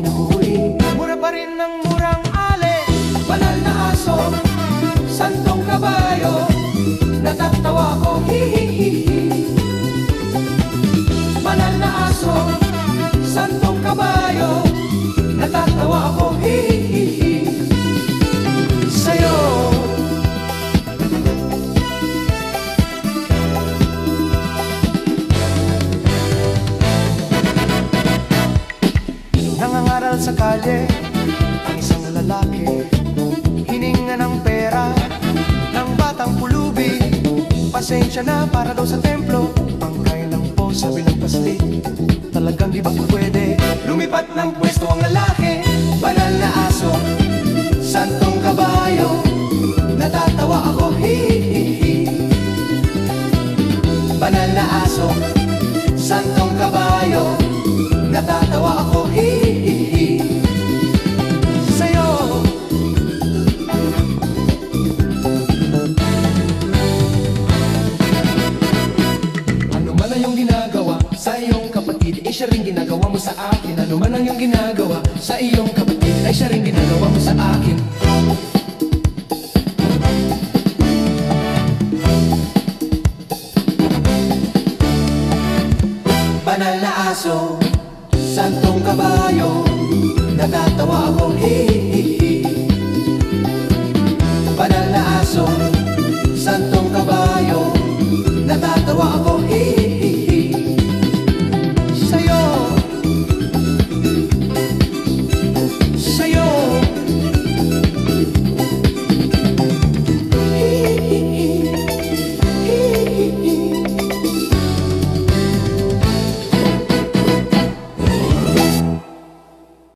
nahuhuli. Mura pa rin ng murang ale, banal na aso, santong kabayo, natatawa ko, hihihihi. Banal na aso, santong kabayo, natatawa ako, hihihihi. Sa'yo nangangaral sa kalye ang isang lalaki, hininga ng pera ng batang pulubi. Pasensya na para daw sa templo, pangkay lang po sabi ng pasli. Talagang di ba pwede lumipat ng pwesto ang lalaki? Banal na aso, santong kabayo, natatawa ako, hihihihi. Banal na aso, santong kabayo, natatawa ako, hihihi. Sa'yo ano man ang iyong ginagawa sa iyong kapatid, ay siya rin ginagawa mo sa akin. Ano man ang iyong ginagawa sa iyong kapatid, ay siya rin ginagawa mo sa akin. Banal na aso, santong kabayo, natatawa ako, hihihi. Banal na aso,